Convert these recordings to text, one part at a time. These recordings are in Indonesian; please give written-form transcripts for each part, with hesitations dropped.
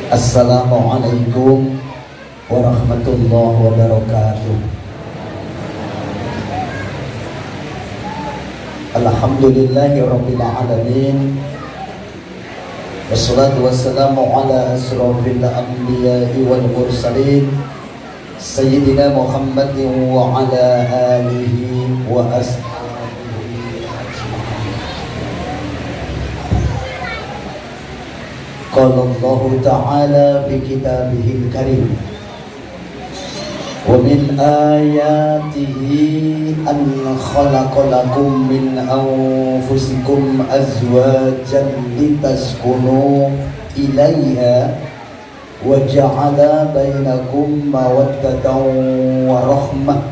Assalamualaikum warahmatullahi wabarakatuh. Alhamdulillahirabbil alamin. Wassalatu wassalamu ala asrofil anbiya'i wal mursalin Sayyidina Muhammadin wa ala alihi wa ashabihi. Qala Allah Ta'ala fi kitabihil karim, wa min ayatihi an khalaqa lakum min anfusikum azwajan litaskunu ilaiha wa ja'ala bainakum mawaddatan wa rahmah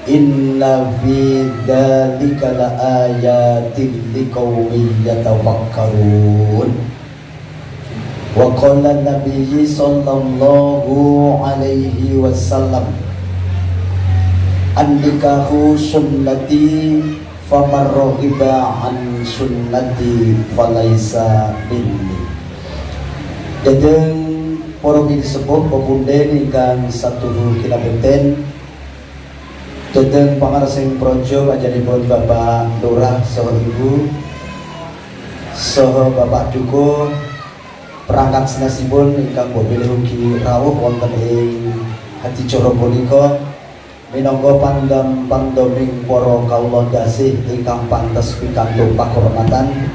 inna fi dzalika laayatin liqaumin yatafakkarun. Wa qala Nabi sallallahu alaihi wasallam, an-nikahu sunnati faman raghiba an sunnati falaisa minni. Dajeng para sepuh pepunden ingkang satuhu kinabekten, dajeng pangarsing praja panjenenganipun Bapak Lurah saha Ibu saha Bapak Duko, perangkat sanesipun ingkang boten ugi rawuh wonten ing adicara punika minangka pandaming para kawula dasih ingkang pantes pikantuk pakurmatan,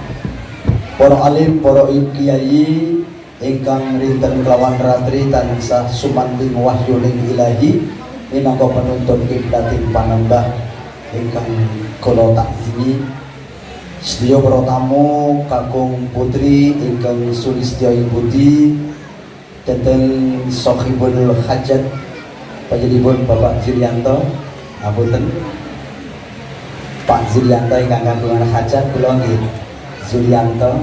para alim, para kiai ingkang rinten kelawan ratri tansah sumanding wahyuning ilahi minangka penuntun kiblating panembah ingkang kula takzimi. Sedaya para tamu kakung putri ingkang sulistya budi dhateng Sohibul Hajat panjenenganipun Bapak Julianto, ngapunten Pak Julianto ingkang kagungan hajat, kula nggih Julianto.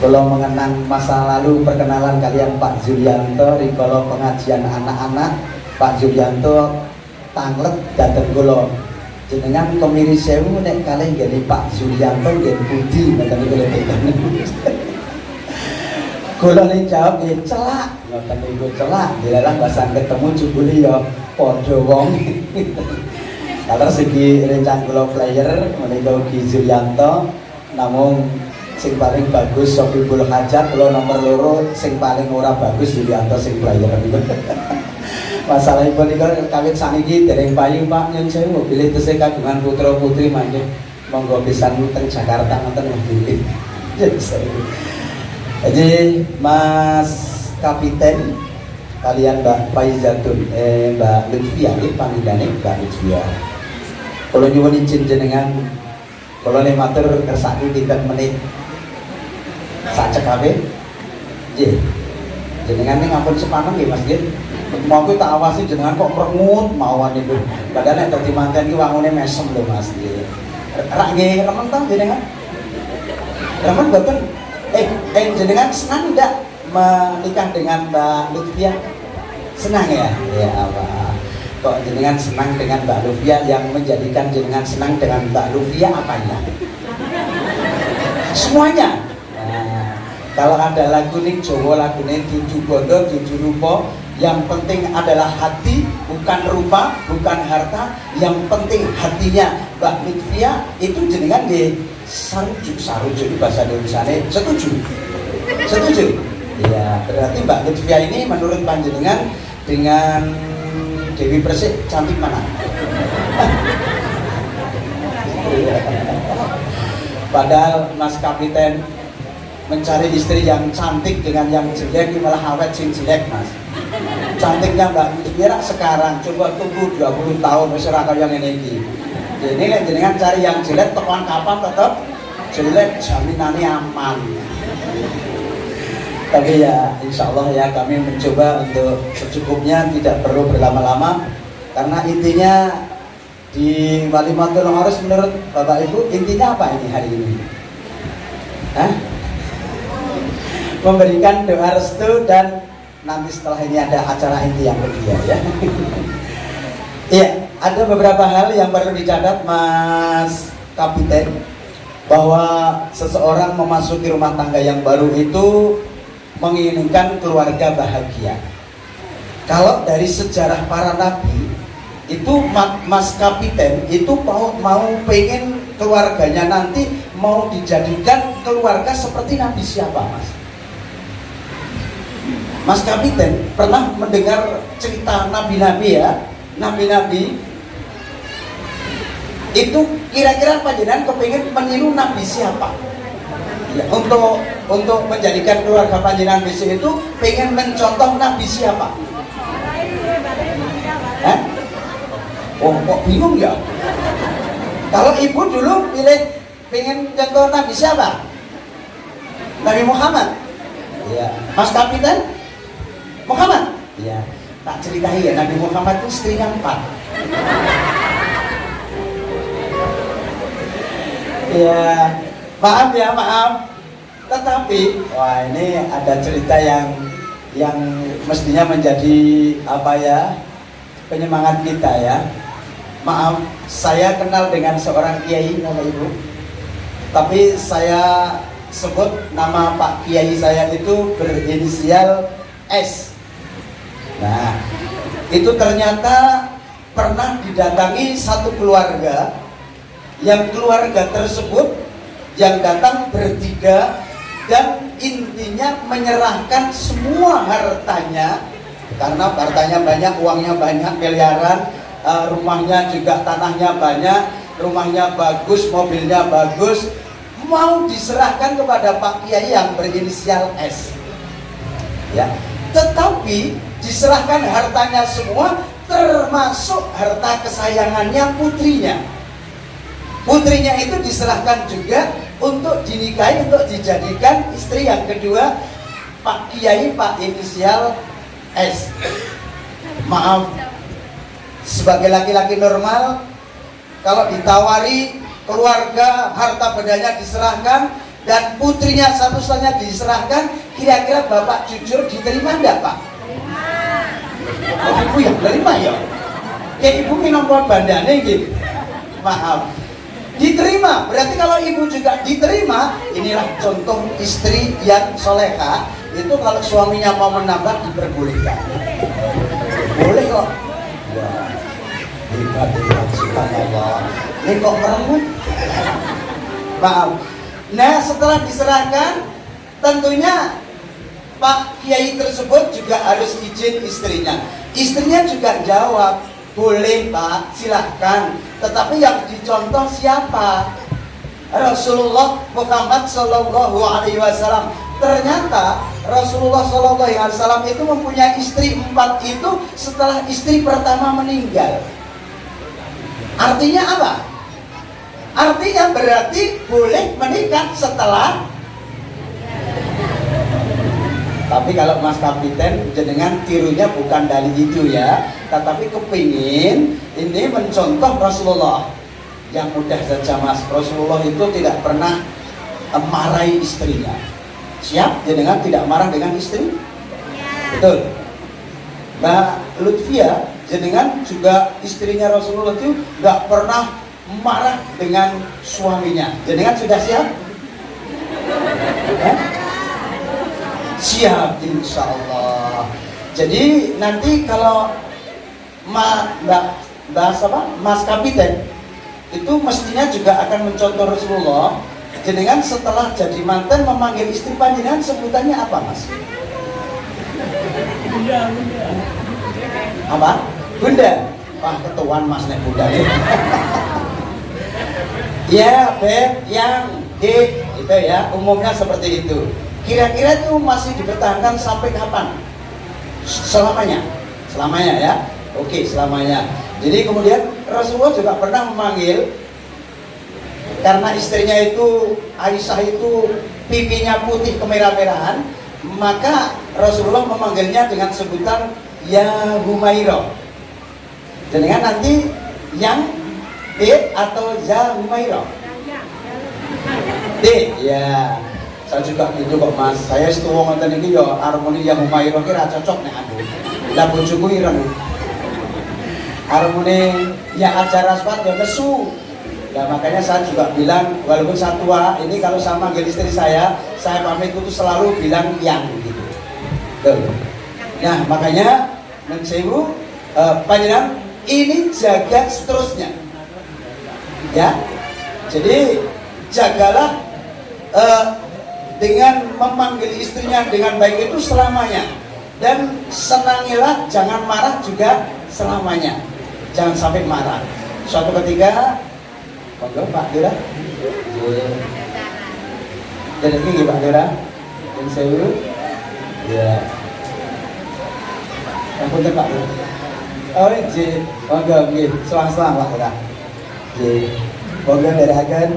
Kula mengenang masa lalu perkenalan kalian Pak Julianto rikala pengajian anak-anak. Pak Julianto tanglet dhateng kula, jenengan kemiri sewu nek kalih nggih Pak Julianto nggih budi ngoten niku lho. Kula ning jawab nggih celak, ngoten niku celak. Dilarang basan ketemu jebule ya padha wong. Kalau segi rencang kula player menika ugi Julianto, namung sing paling bagus Sohibul Hajat, kula nomor loro, sing paling ora bagus Julianto sing player niku. Masalahipun niku kawit saniki dereng payu Pak, nyun sewu bilih tesih kagungan putra putri mangke monggo pisan teng Jakarta ngoten bilih. Jadi Mas Kapiten kalian Mbak Faizatun Mbak Lutfia nggih panggilane Mbak Lutfia. Kula nyuwun izin jenengan kula nek matur kersake 3 menit sacekape. Nggih. Jenengan ning ampun sepaneng nggih Mas nggih. Mau aku tak awasi jenengan kok merengut mawon itu. Padahal nek dadi manten iki wangune mesem lho Mas nggih. Rak nggih remen ta jenengan? Remen boten? Jenengan senang tidak menikah dengan Mbak Lutfia? Senang ya? Ya apa? Kok jenengan senang dengan Mbak Lutfia? Yang menjadikan jenengan senang dengan Mbak Lutfia apanya? Semuanya. Nah, kalau ada lagu ning Jawa lagune tujuh bondo tujuh rupa, yang penting adalah hati, bukan rupa, bukan harta. Yang penting hatinya Mbak Lutfia. Itu jenengan di sarujuk itu bahasa Indonesianya. Setuju? Setuju? Iya, berarti Mbak Lutfia ini menurut panjenengan dengan Dewi Persik cantik mana? Padahal Mas Kapiten mencari istri yang cantik dengan yang jelek, malah awet sing jelek Mas. Cantiknya Mbak Lutfia sekarang, coba tunggu 20 tahun wis ora kaya ngene iki. Jadi nek jenengan cari yang jelek tekan kapan tetap jelek, jaminannya aman. Tapi ya insya Allah ya kami mencoba untuk secukupnya, tidak perlu berlama-lama. Karena intinya di Walimatul Harus menurut Bapak Ibu intinya apa ini hari ini? Hah? Memberikan doa restu dan nanti setelah ini ada acara inti yang kedua ya. Iya, ada beberapa hal yang perlu dicatat Mas Kapiten, bahwa seseorang memasuki rumah tangga yang baru itu menginginkan keluarga bahagia. Kalau dari sejarah para nabi itu Mas Kapiten itu mau pengen keluarganya nanti mau dijadikan keluarga seperti Nabi siapa, Mas? Mas Kapiten pernah mendengar cerita nabi-nabi ya? Nabi-nabi itu kira-kira panjenengan kepingin meniru nabi siapa? Ya, untuk menjadikan keluarga panjenengan besok itu pengen mencontoh nabi siapa? Oh kok bingung ya? Kalau ibu dulu pengen contoh nabi siapa? Nabi Muhammad. Ya. Mas Kapiten? Muhammad? Ya. Tak ceritain ya, Nabi Muhammad itu istrinya 4. Ya, maaf ya, maaf. Tetapi, wah ini ada cerita yang mestinya menjadi apa ya, penyemangat kita ya. Maaf, saya kenal dengan seorang kiai, Bapak Ibu. Tapi saya sebut nama Pak Kiai saya itu berinisial S. Nah, itu ternyata pernah didatangi satu keluarga, yang keluarga tersebut yang datang bertiga dan intinya menyerahkan semua hartanya, karena hartanya banyak, uangnya banyak, miliaran, rumahnya juga, tanahnya banyak, rumahnya bagus, mobilnya bagus, mau diserahkan kepada Pak Kiai yang berinisial S. Ya, tetapi diserahkan hartanya semua, termasuk harta kesayangannya putrinya. Putrinya itu diserahkan juga untuk dinikahi, untuk dijadikan istri yang kedua Pak Kiai, Pak inisial S. Maaf, sebagai laki-laki normal, kalau ditawari keluarga, harta bendanya diserahkan, dan putrinya satu-satunya diserahkan, kira-kira Bapak jujur diterima enggak, Pak? Oh, ibu yang terima ya? Kayak ibu minum buat bandane gitu. Maaf, diterima. Berarti kalau ibu juga diterima, inilah contoh istri yang soleha. Itu kalau suaminya mau menambah diperbolehkan. Boleh kok. Wah, hebat subhanallah. Ini kok merenggut? Maaf. Nah, setelah diserahkan, tentunya Pak Kiai tersebut juga harus izin istrinya. Istrinya juga jawab, boleh Pak, silahkan. Tetapi yang dicontoh siapa? Rasulullah Muhammad Sallallahu Alaihi Wasallam. Ternyata Rasulullah Sallallahu Alaihi Wasallam itu mempunyai istri 4 itu setelah istri pertama meninggal. Artinya apa? Artinya berarti boleh menikah setelah. Tapi kalau Mas Kapiten jenengan tirunya bukan dari itu ya, tetapi kepingin ini mencontoh Rasulullah. Yang mudah saja Mas, Rasulullah itu tidak pernah marahi istrinya. Siap jenengan tidak marah dengan istri? Betul. Mbak Lutfia, jenengan juga istrinya Rasulullah itu nggak pernah marah dengan suaminya. Jenengan sudah siap? Siap, insya Allah. Jadi nanti kalau Mas Kapiten itu mestinya juga akan mencontoh Rasulullah. Jenengan setelah jadi mantan memanggil istri panjenengan sebutannya apa, Mas? Bunda. Apa? Bunda. Wah, ketuan Mas nek bunda. Ya, Beb, yang Dek, itu ya, umumnya seperti itu. Kira-kira itu masih dipertahankan sampai kapan? Selamanya? Selamanya ya? Oke, selamanya. Jadi kemudian Rasulullah juga pernah memanggil, karena istrinya itu Aisyah itu pipinya putih kemerah-merahan, maka Rasulullah memanggilnya dengan sebutan Ya Humairah. Dengan nanti yang D atau Ya Humairah? D, ya. Saya juga gitu kok Mas. Saya setuju ngomongin ini ya harmoni Ya Humairah kira cocok nih aku. Lah bojoku ireng. Harmoni Ya acara sepat ya nesu. Ya makanya saya juga bilang walaupun saya tua, ini kalau sama manggil istri saya pamit itu selalu bilang yang gitu. Tuh. Nah makanya Nun Sewu panjenengan ini jaga seterusnya ya. Jadi jagalah dengan memanggil istrinya dengan baik itu selamanya, dan senangilah, jangan marah juga selamanya, jangan sampai marah. Suatu ketika monggo Pak Lurah dan ini Pak Lurah Nun Sewu ya. Ampun Pak Lurah. Oh nggih, monggo nggih, selang-selang Pak Lurah. Nggih. Monggo ndherekaken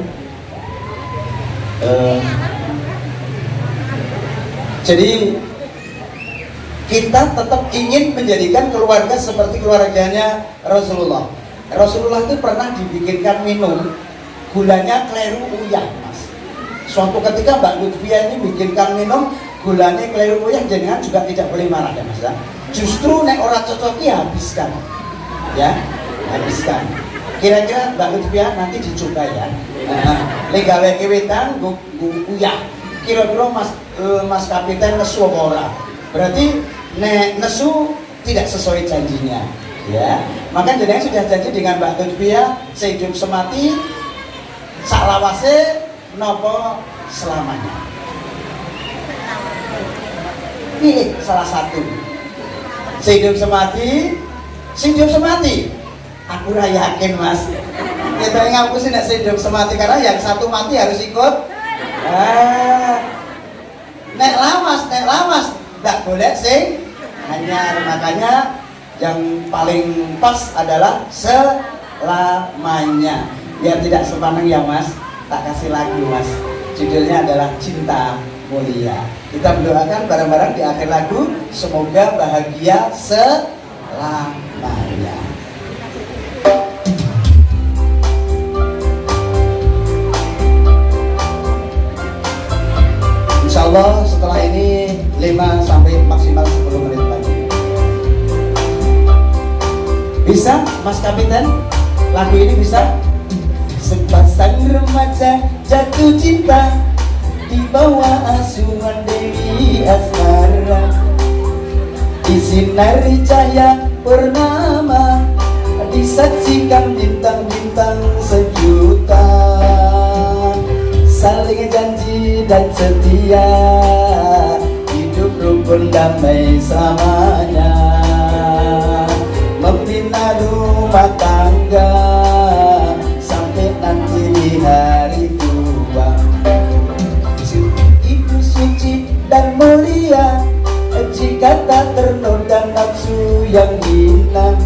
jadi kita tetap ingin menjadikan keluarga seperti keluarganya Rasulullah. Rasulullah itu pernah dibikinkan minum, gulanya kleru uyah Mas. Suatu ketika Mbak Lutfia ini bikinkan minum, gulanya kleru uyah, jenengan juga tidak boleh marah ya Mas ya. Justru nek ora cocok ya habiskan. Ya, habiskan. Kira-kira Mbak Lutfia nanti dicoba ya. Lek gawe kewetan uyah. Kira-kira Mas Kapiten nesu apa ora? Berarti nek nesu tidak sesuai janjinya. Ya, maka jenengan sudah janji dengan Mbak Lutfia sehidup semati saklawase nopo selamanya. Pilih salah satu. Sehidup semati, sehidup semati. Aku ora yakin Mas. Kita ngaku sih nek sehidup semati karena yang satu mati harus ikut. Nek lawas nggak boleh sing hanya, makanya yang paling pas adalah selamanya. Biar tidak sepaneng ya Mas, tak kasih lagu Mas. Judulnya adalah Cinta Mulia. Kita mendoakan bareng-bareng di akhir lagu, semoga bahagia selamanya. Insya Allah setelah ini 5 sampai maksimal 10 menit lagi. Bisa Mas Kapiten? Lagu ini bisa? Sepasang remaja jatuh cinta di bawah asuhan Dewi Asmara, di sinari cahaya purnama disaksikan bintang-bintang sejuta, saling janji dan setia, hidup rukun damai selamanya, membina rumah tangga sampai nanti di hari tua. Itu suci dan mulia jika tak ternoda nafsu yang hina.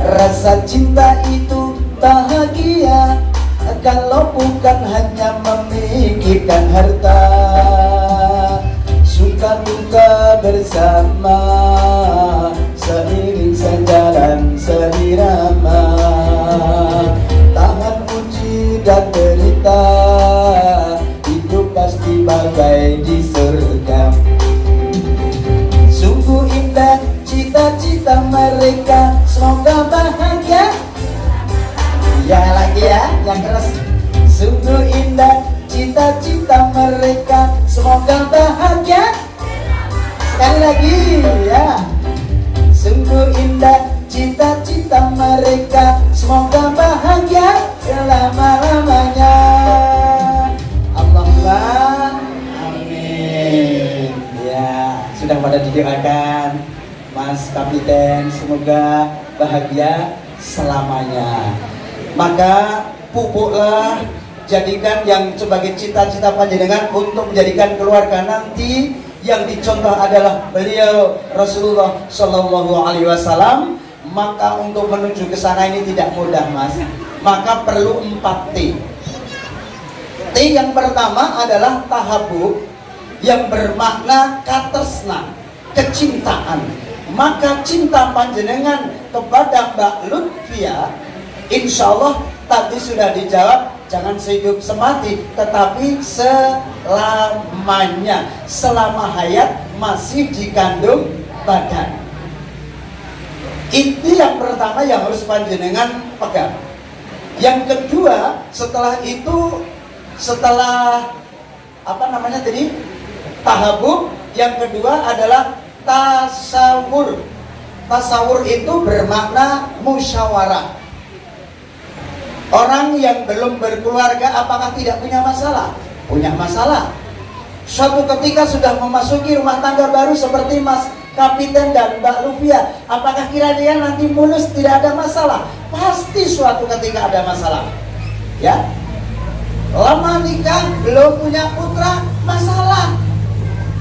Rasa cinta itu bahagia kalau bukan hanya memikirkan harta, suka duka bersama, seiring sejalan seirama, tahan uji dan derita, hidup pasti bagai di surga. Sungguh indah cita-cita mereka, semoga bahagia. Ya lagi ya, yang keras. Sungguh indah cita-cita mereka, semoga bahagia. Sekali lagi ya. Sungguh indah cita-cita mereka, semoga bahagia selama-lamanya. Allahumma amin. Ya, sudah pada didoakan Mas Kapiten, semoga bahagia selamanya. Maka pupuklah, jadikan yang sebagai cita-cita panjenengan untuk menjadikan keluarga nanti yang dicontoh adalah beliau Rasulullah Shallallahu Alaihi Wasallam. Maka untuk menuju ke sana ini tidak mudah Mas. Maka perlu 4 T. T yang pertama adalah tahabub, yang bermakna katresna, kecintaan. Maka cinta panjenengan kepada Mbak Lutfia, insya Allah tadi sudah dijawab, jangan sehidup semati, tetapi selamanya, selama hayat masih dikandung badan. Itu yang pertama yang harus panjenengan pegang. Yang kedua, setelah itu, setelah apa namanya tadi, tahabub, Yang kedua adalah tasawur. Tasawur itu bermakna musyawarah. Orang yang belum berkeluarga apakah tidak punya masalah? Punya masalah. Suatu ketika sudah memasuki rumah tangga baru seperti Mas Kapiten dan Mbak Luvia, apakah kira dia nanti mulus tidak ada masalah? Pasti suatu ketika ada masalah. Ya, lama nikah belum punya putra, masalah.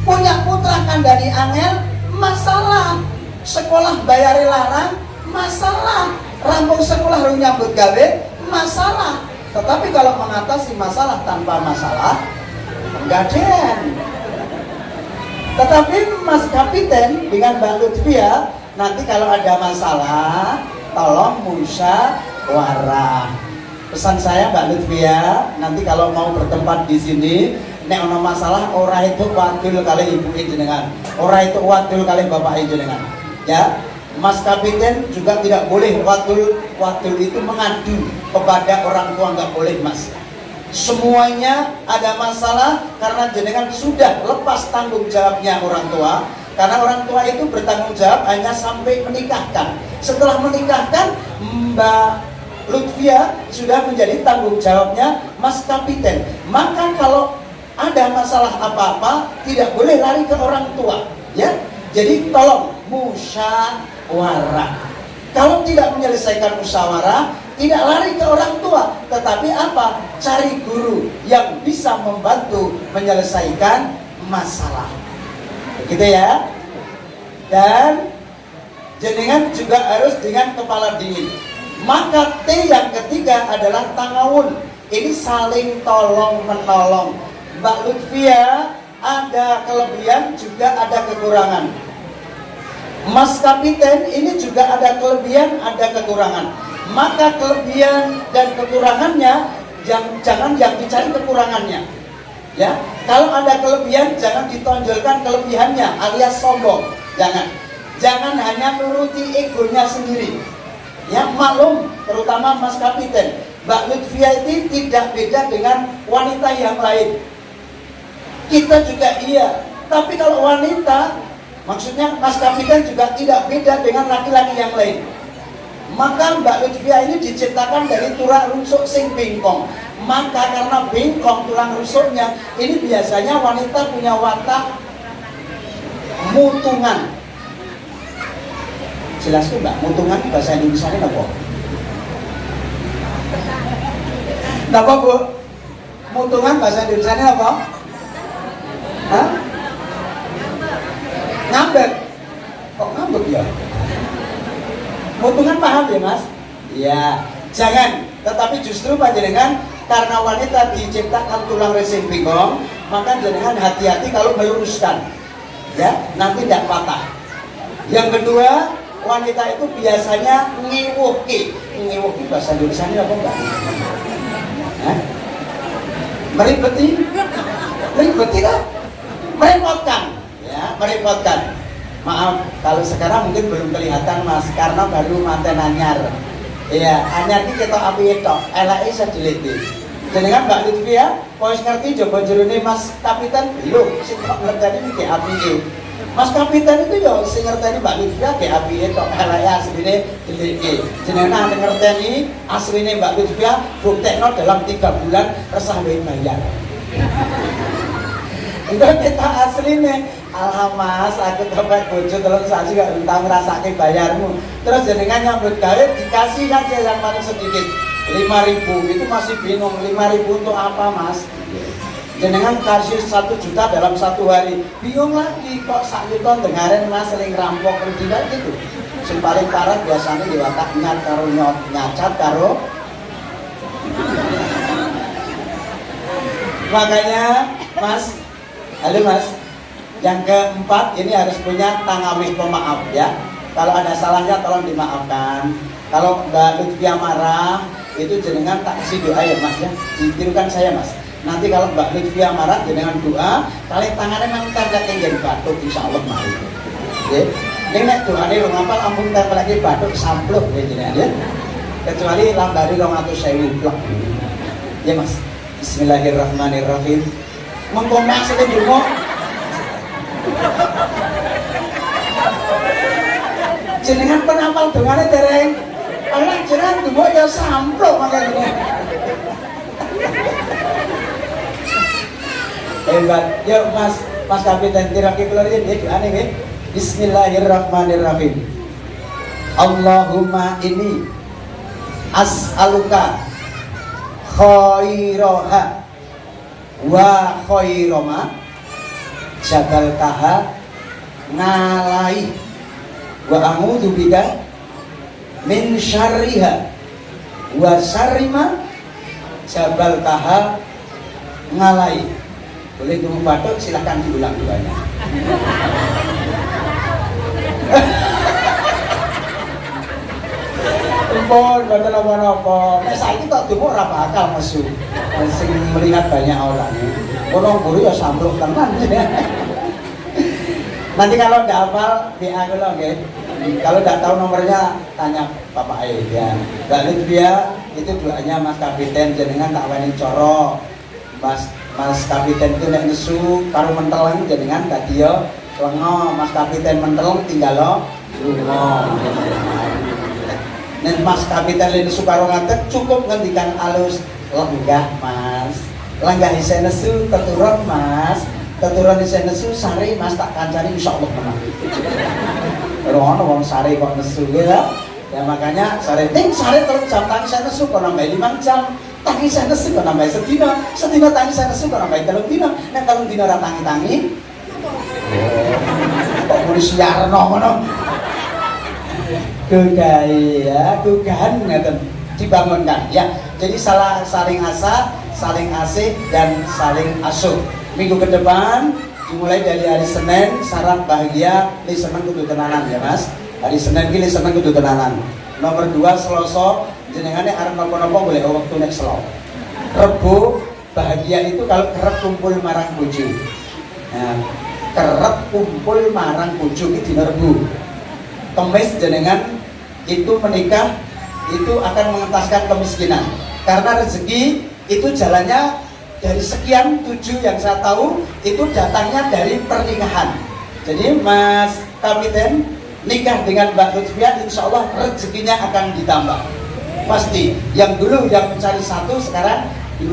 Punya putra kan dari angel, masalah. Sekolah bayari larang, masalah. Rampung sekolah lu nyambut gawe, masalah. Tetapi kalau mengatasi masalah tanpa masalah, enggak den. Tetapi Mas Kapiten dengan Mbak Lutfia, nanti kalau ada masalah tolong musyawarah. Pesan saya Mbak Lutfia, nanti kalau mau bertempat di sini, nek ono masalah ora itu wadul kali ibu jenengan, ora itu wadul kali bapak jenengan. Ya, Mas Kapiten juga tidak boleh wadul itu mengadu kepada orang tua, nggak boleh Mas. Semuanya ada masalah karena jenengan sudah lepas tanggung jawabnya orang tua. Karena orang tua itu bertanggung jawab hanya sampai menikahkan. Setelah menikahkan, Mbak Lutfia sudah menjadi tanggung jawabnya Mas Kapiten. Maka kalau ada masalah apa-apa tidak boleh lari ke orang tua, ya. Jadi tolong musyawarah. Kalau tidak menyelesaikan musyawarah, tidak lari ke orang tua, tetapi apa? Cari guru yang bisa membantu menyelesaikan masalah. Begitu ya. Dan jenengan juga harus dengan kepala dingin. Maka T yang ketiga adalah tangawun. Ini saling tolong menolong. Mbak Lutfia ada kelebihan juga ada kekurangan. Mas Kapiten ini juga ada kelebihan ada kekurangan. Maka kelebihan dan kekurangannya jangan yang dicari kekurangannya. Ya, kalau ada kelebihan jangan ditonjolkan kelebihannya alias sombong. Jangan hanya nuruti egonya sendiri. Ya, maklum terutama Mas Kapiten, Mbak Lutfia ini tidak beda dengan wanita yang lain. Kita juga iya, tapi kalau wanita, maksudnya Mas Kapiten juga tidak beda dengan laki-laki yang lain. Maka Mbak Lutfia ini diciptakan dari tulang rusuk sing bengkong. Maka karena bengkong tulang rusuknya, ini biasanya wanita punya watak mutungan. Jelasku Mbak, mutungan bahasa Indonesia ini apa? Apa Bu? Mutungan bahasa Indonesia ini apa? Hah? Ngambek. Kok ngambek ya? Mutungan paham ya Mas? Ya, jangan. Tetapi justru panjenengan karena wanita diciptakan tulang resing bengkong, maka jenengan hati-hati kalau meluruskan. Ya, nanti tidak patah. Yang kedua, wanita itu biasanya ngiwuki. Ngiwuki bahasa Indonesia ini apa enggak? Hah? Meribeti? Meribeti lah. Merepotkan. Ya, merepotkan. Maaf, kalau sekarang mungkin belum kelihatan Mas, karena baru manten anyar. Iya, anyar ini kita api itu, elake sejeliti. Jenengan Mbak Lutfia, wis ngerti coba jerone Mas Kapiten, lho, sing kok ngerteni iki api. Mas Kapiten itu ya sing ngerteni Mbak Lutfia ge api itu, elake asline jeliti. Jenengan ngerteni asline Mbak Lutfia, buktekno dalam 3 bulan resah wae bayar. Enggak kita aslinya, alhamdulillah aku dapat bojo terus sasi gak entah ngerasake bayarmu. Terus jenengan nyambut gawe dikasih aja yang paling sedikit 5.000, itu masih bingung 5.000 untuk apa Mas? Jenengan kasih 1 juta dalam 1 hari, bingung lagi kok sak juta dengarin Mas sering rampok tidak gitu. Yang paling parah biasanya diwatak nyat karo nyacat karo. Makanya Mas, halo Mas, yang keempat ini harus punya tangawih pemaaf ya. Kalau ada salahnya tolong dimaafkan. Kalau Mbak Lutfia marah, itu jenengan tak kasih doa ya Mas ya. Ditirukan saya Mas. Nanti kalau Mbak Lutfia marah, jenengan doa, kalian tangannya mangkat tinggal batuk, insya Allah mari. Ya, ini nek doanya rong apal ampun tempel lagi batuk sampluk ya jenengan ya. Kecuali lambari 200.000 blok. Ya Mas. Bismillahirrahmanirrahim. Mengkomak sing dungo. Jenengan penapal dongane dereng. Allah jenengan dumo ya samplok makane. Hebat. Yuk Mas Kapiten tirake kula riyen nggih doane nggih. Bismillahirrahmanirrahim. Allahumma ini as'aluka khairaha wa khairama jabaltaha ngalai wa a'udzu bika min syarriha wa syarrima jabaltaha ngalai. Boleh tunggu batuk, silahkan diulang duanya. Pun boten napa-napa. Nek saiki tok dungo ora bakal mesu. Sing melihat banyak orang. Kono guru ya sampluk tenan. Nanti kalau ndak hafal WA kula nggih. Kalau ndak tahu nomornya tanya Bapak E ya. Mbak Lutfia itu doanya Mas Kapiten jenengan tak wani coro. Mas Kapiten itu nek nesu karo mentelang jenengan dadi yo lengo. Mas Kapiten mentel tinggal lo lunga. Nek Mas Kapiten lene nesu karo ngadeg cukup ngendikan alus lenggah Mas. Lenggah isen nesu keturun Mas. Keturun isen nesu sare Mas tak kancani insyaallah menang. Ora ono wong sare kok nesu ya. Ya makanya sare ning sare terus jam tangi isen nesu kok nambah 5 jam. Tangi isen nesu kok nambah sedina. Sedina tangi isen nesu kok nambah 3 dina. Nek 3 dina ora tangi-tangi. Kok kudu siarno ngono. Dugaan ngeten dibangunkan ya. Jadi saling asa, saling asik dan saling asuh. Minggu ke depan dimulai dari hari Senin syarat bahagia li seneng kudu tenanan ya Mas. Hari Senin ki li seneng kudu tenanan. Nomor 2 Selasa jenengane arep napa-napa boleh waktu nek selo. Rebo bahagia itu kalau kerep kumpul marang bojo. Nah, kerep kumpul marang bojo ki dina Rebo. Kemis jenengan itu menikah itu akan mengentaskan kemiskinan karena rezeki itu jalannya dari sekian 7 yang saya tahu itu datangnya dari pernikahan. Jadi Mas Kapiten nikah dengan Mbak Lutfia insya Allah rezekinya akan ditambah pasti. Yang dulu yang mencari 1 sekarang 2.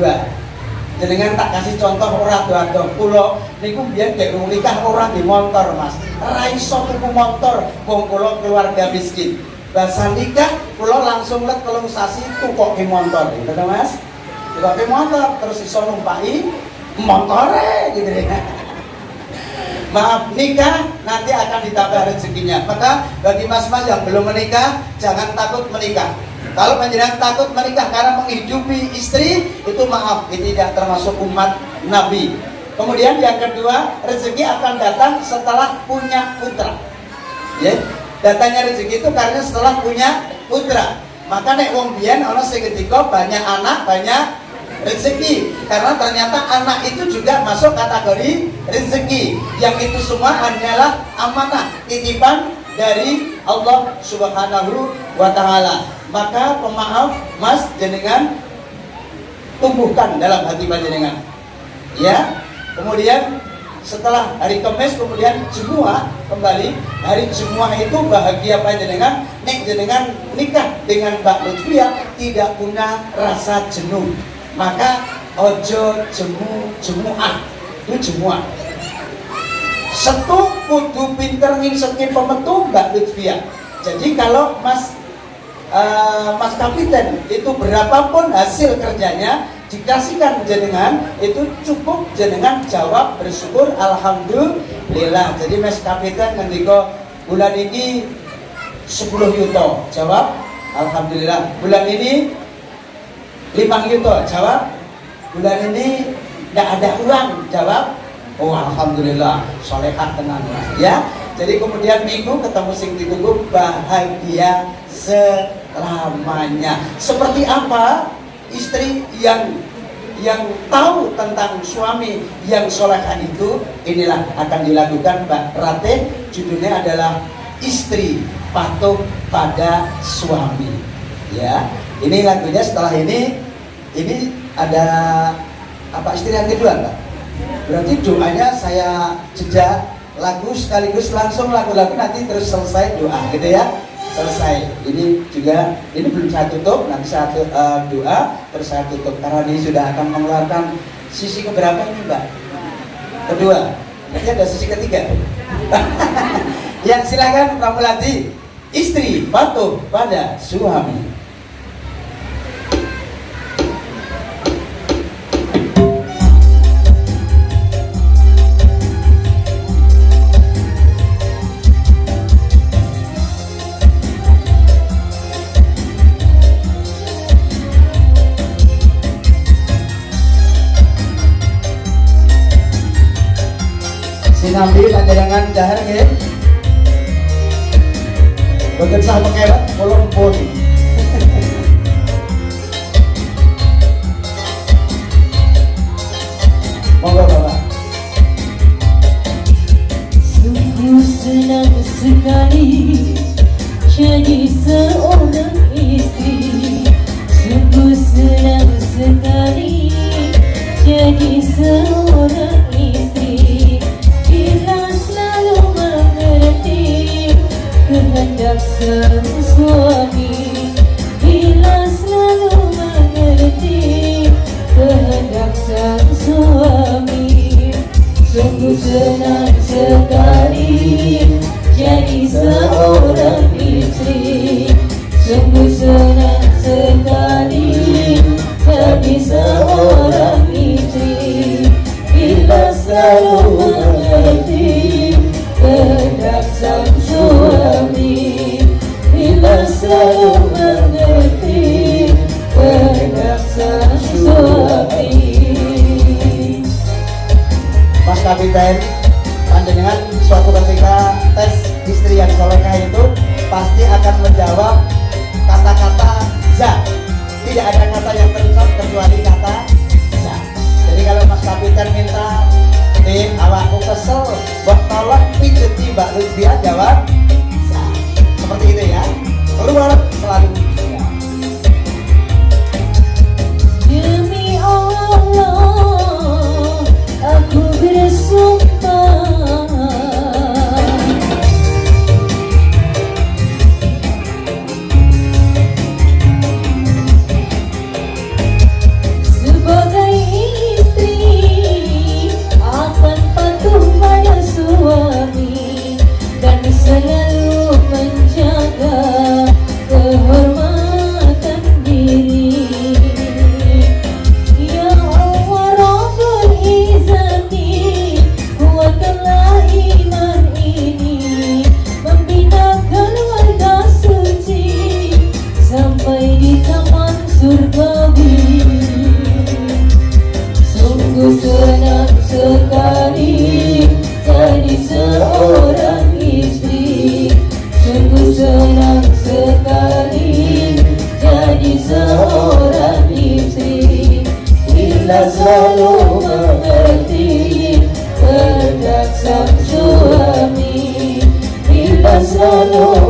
Jenengan tak kasih contoh ora doa kula niku biyen nek nikah ora di motor Mas. Ra iso tuku motor wong kula keluarga miskin. Bahasa nikah kula langsung let 3 sasi tukoke motor. Gitu Mas. Tukoke motor terus iso numpaki motore gitu ya. Maaf, nikah nanti akan ditambah rezekinya. Maka bagi mas-mas yang belum menikah jangan takut menikah. Kalau panjenengan takut menikah karena menghidupi istri, itu maaf, ini tidak termasuk umat Nabi. Kemudian yang kedua, rezeki akan datang setelah punya putra. Ya, datangnya rezeki itu karena setelah punya putra. Maka nek wong biyen ana sing ketika banyak anak, banyak rezeki. Karena ternyata anak itu juga masuk kategori rezeki. Yang itu semua hanyalah amanah, titipan dari Allah Subhanahu wa Ta'ala. Maka pemaaf Mas jenengan tumbuhkan dalam hati panjenengan ya. Kemudian setelah hari Kamis kemudian Jumat kembali. Hari Jumat itu bahagia panjenengan nek jenengan nikah dengan Mbak Lutfia tidak punya rasa jenuh. Maka ojo jemuah itu jemuah. Setu kudu pinter nginseti pemetu Mbak Lutfia. Jadi kalau Mas Kapiten itu berapapun hasil kerjanya dikasihkan jenengan itu cukup jenengan jawab bersyukur alhamdulillah. Jadi Mas Kapiten ngendika bulan ini 10 yuto jawab alhamdulillah. Bulan ini 5 yuto jawab. Bulan ini tidak ada uang jawab oh alhamdulillah solehah tenan ya. Jadi kemudian minggu ketemu sing ditunggu bahagia selamanya. Seperti apa istri yang tahu tentang suami yang solehah itu, inilah akan dilakukan Mbak Rate. Judulnya adalah Istri Patuh Pada Suami. Ya, ini lagunya. Setelah ini ada apa istri yang kedua Mbak? Berarti doanya saya jeda lagu sekaligus langsung lagu-lagu, nanti terus selesai doa gitu ya. Selesai. Ini juga, ini belum saya tutup, nanti saya doa terus saya tutup karena ini sudah akan mengeluarkan sisi keberapa ini Mbak? Kedua. Nanti ada sisi ketiga. Ya silakan Pramulati. Istri patuh pada suami. Sinambi panjenengan dahar nggih. Boten sah mengewet kula pun. Monggo Bapak. Sungguh senang sekali jadi seorang istri. Sungguh senang sekali jadi seorang istri. Bila selalu mengerti kehendak sang suami, bila selalu mengerti kehendak sang suami. Sungguh senang sekali jadi seorang istri. Sungguh senang sekali jadi seorang istri. Bila selalu mengerti kehendak sang suami, bila selalu mengerti kehendak sang suami. Mas Kapiten, panjenengan suatu ketika tes istri yang solehah itu pasti akan menjawab kata-kata za. Tidak ada kata yang terucap kecuali kata za. Jadi kalau Mas Kapiten minta awakku kesel, buat tolong pijeti Mbak Lutfia, jawab za. Seperti itu ya. Keluar selalu ya. Demi Allah aku bersumpah, sebagai istri akan patuh pada suami dan selalu menjaga kehormatan diri. Ya Allah Rabbul Izzati, kuatkanlah iman ini, membina keluarga suci sampai di taman surgawi. Sungguh senang sekali jadi seorang istri. Sungguh senang sekali jadi seorang istri. Bila selalu mengerti kehendak sang suami, bila selalu